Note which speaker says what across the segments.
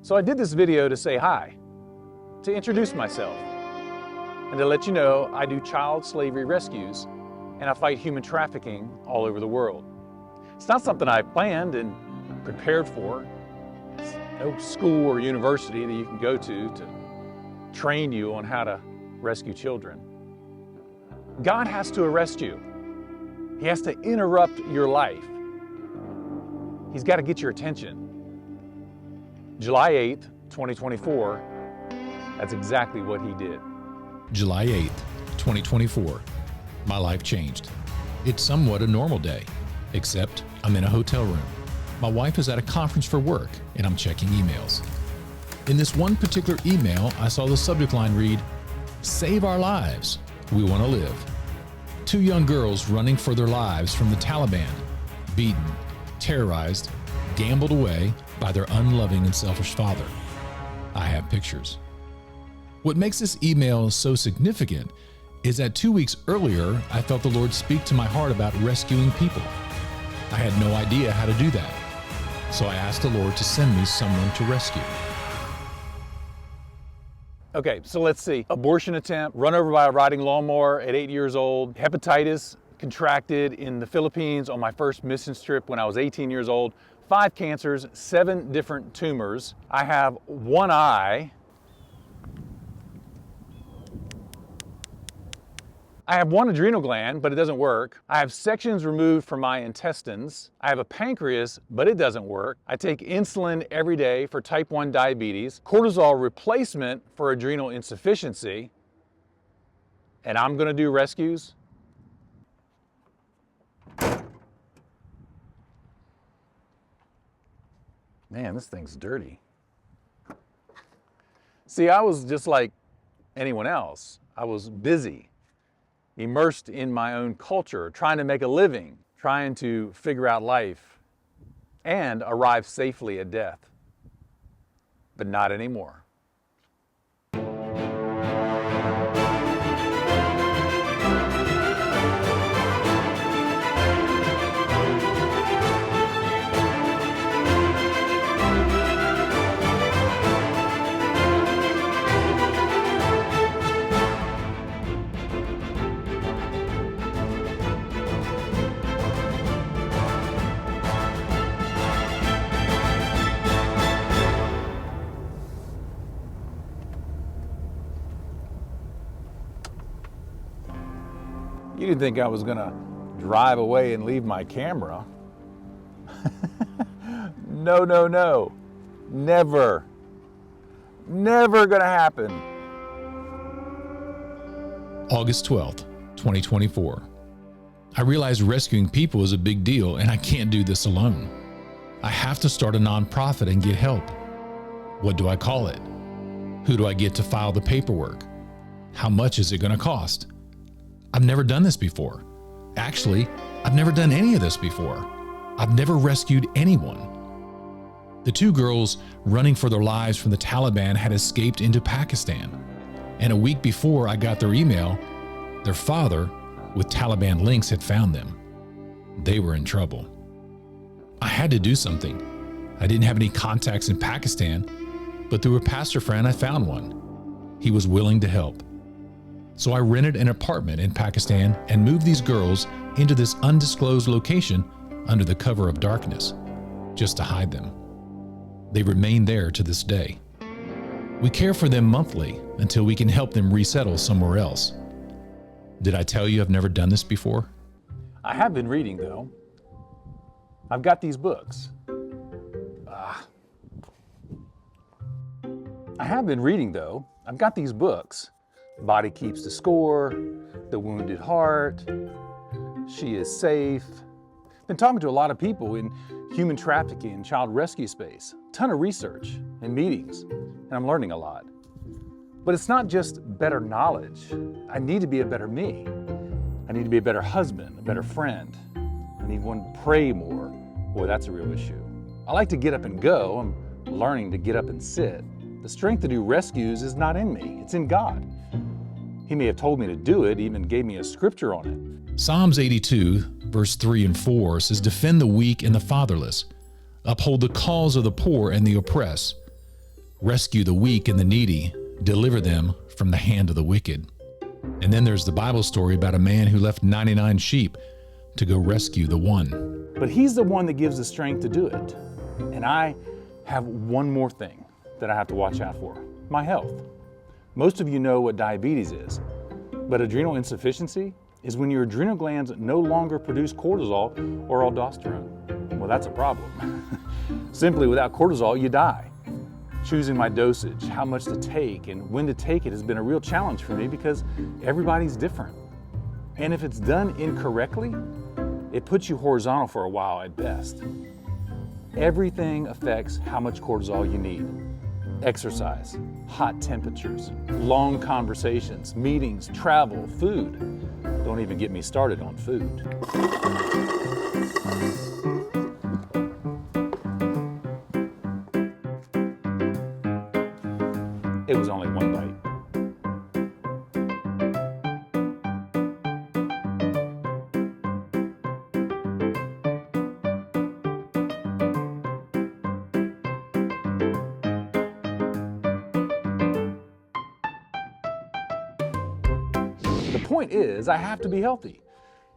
Speaker 1: So I did this video to say hi, to introduce myself, and to let you know I do child slavery rescues and I fight human trafficking all over the world. It's not something I planned and prepared for. There's no school or university that you can go to train you on how to rescue children. God has to arrest you. He has to interrupt your life. He's got to get your attention. July 8th, 2024, that's exactly what he did.
Speaker 2: July 8th, 2024. My life changed. It's somewhat a normal day, except I'm in a hotel room. My wife is at a conference for work, and I'm checking emails. In this one particular email, I saw the subject line read, "Save our lives. We want to live." Two young girls running for their lives from the Taliban, beaten, terrorized, gambled away by their unloving and selfish father. I have pictures. What makes this email so significant is that 2 weeks earlier, I felt the Lord speak to my heart about rescuing people. I had no idea how to do that, so I asked the Lord to send me someone to rescue.
Speaker 1: Okay, so let's see. Abortion attempt, run over by a riding lawnmower at 8 years old, hepatitis contracted in the Philippines on my first mission trip when I was 18 years old, 5 cancers, 7 different tumors. I have one eye. I have one adrenal gland, but it doesn't work. I have sections removed from my intestines. I have a pancreas, but it doesn't work. I take insulin every day for type 1 diabetes, cortisol replacement for adrenal insufficiency, and I'm gonna do rescues? Man, this thing's dirty. See, I was just like anyone else. I was busy, immersed in my own culture, trying to make a living, trying to figure out life, and arrive safely at death. But not anymore. You didn't think I was gonna drive away and leave my camera. No, no, no. Never. Never gonna happen.
Speaker 2: August 12th, 2024. I realized rescuing people is a big deal and I can't do this alone. I have to start a nonprofit and get help. What do I call it? Who do I get to file the paperwork? How much is it going to cost? I've never done this before. Actually, I've never done any of this before. I've never rescued anyone. The 2 girls running for their lives from the Taliban had escaped into Pakistan. And a week before I got their email, their father, with Taliban links, had found them. They were in trouble. I had to do something. I didn't have any contacts in Pakistan, but through a pastor friend, I found one. He was willing to help. So I rented an apartment in Pakistan and moved these girls into this undisclosed location under the cover of darkness, just to hide them. They remain there to this day. We care for them monthly until we can help them resettle somewhere else. Did I tell you I've never done this before?
Speaker 1: I have been reading, though. I've got these books. I have been reading, though. I've got these books. Body Keeps the Score, The Wounded Heart, She is Safe. Been talking to a lot of people in human trafficking and child rescue space. Ton of research and meetings, and I'm learning a lot. But it's not just better knowledge. I need to be a better me. I need to be a better husband, a better friend. I need one to pray more. Boy, that's a real issue. I like to get up and go. I'm learning to get up and sit. The strength to do rescues is not in me, it's in God. He may have told me to do it, even gave me a scripture on it.
Speaker 2: Psalms 82, verse 3 and 4 says, "Defend the weak and the fatherless. Uphold the cause of the poor and the oppressed. rescue the weak and the needy, deliver them from the hand of the wicked. And then there's the Bible story about a man who left 99 sheep to go rescue the one.
Speaker 1: But he's the one that gives the strength to do it. And I have one more thing that I have to watch out for: my health. Most of you know what diabetes is, but adrenal insufficiency is when your adrenal glands no longer produce cortisol or aldosterone. Well, that's a problem. Simply, without cortisol, you die. Choosing my dosage, how much to take, and when to take it has been a real challenge for me because everybody's different. And if it's done incorrectly, it puts you horizontal for a while at best. Everything affects how much cortisol you need. Exercise, hot temperatures, long conversations, meetings, travel, food. Don't even get me started on food. It was only one bite. The point is, I have to be healthy.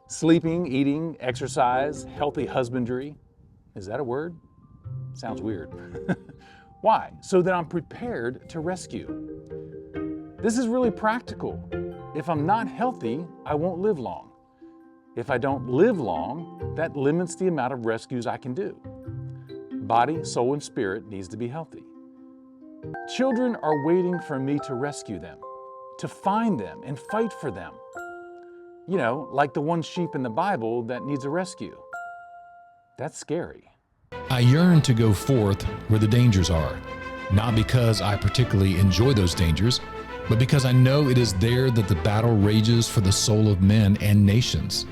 Speaker 1: Sleeping, eating, exercise, healthy husbandry. Is that a word? Sounds weird. Why? So that I'm prepared to rescue. This is really practical. If I'm not healthy, I won't live long. If I don't live long, that limits the amount of rescues I can do. Body, soul, and spirit needs to be healthy. Children are waiting for me to rescue them, to find them and fight for them. You know, like the one sheep in the Bible that needs a rescue. That's scary.
Speaker 2: I yearn to go forth where the dangers are, not because I particularly enjoy those dangers, but because I know it is there that the battle rages for the soul of men and nations.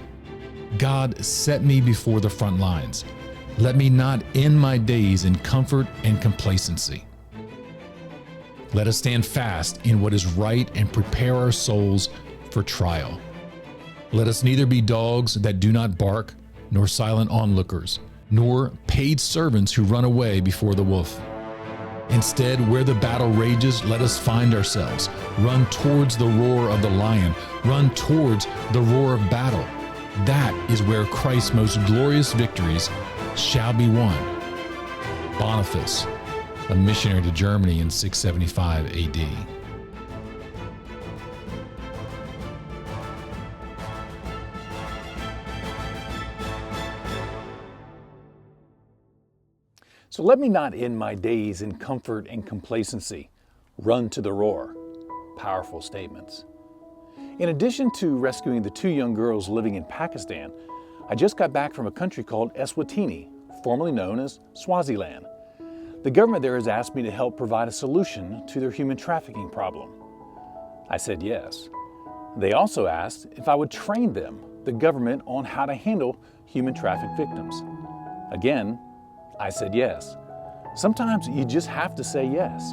Speaker 2: God, set me before the front lines. Let me not end my days in comfort and complacency. Let us stand fast in what is right and prepare our souls for trial. Let us neither be dogs that do not bark, nor silent onlookers, nor paid servants who run away before the wolf. Instead, where the battle rages, let us find ourselves. Run towards the roar of the lion. Run towards the roar of battle. That is where Christ's most glorious victories shall be won. Boniface, a missionary to Germany in 675 AD.
Speaker 1: So let me not end my days in comfort and complacency. Run to the roar. Powerful statements. In addition to rescuing the 2 young girls living in Pakistan, I just got back from a country called Eswatini, formerly known as Swaziland. The government there has asked me to help provide a solution to their human trafficking problem. I said yes. They also asked if I would train them, the government, on how to handle human traffic victims. Again, I said yes. Sometimes you just have to say yes.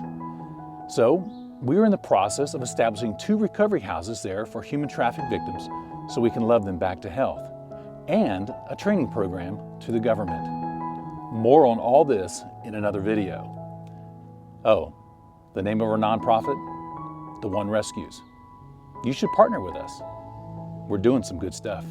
Speaker 1: So we are in the process of establishing 2 recovery houses there for human traffic victims so we can love them back to health, and a training program to the government. More on all this in another video. Oh, the name of our nonprofit? The One Rescues. You should partner with us. We're doing some good stuff.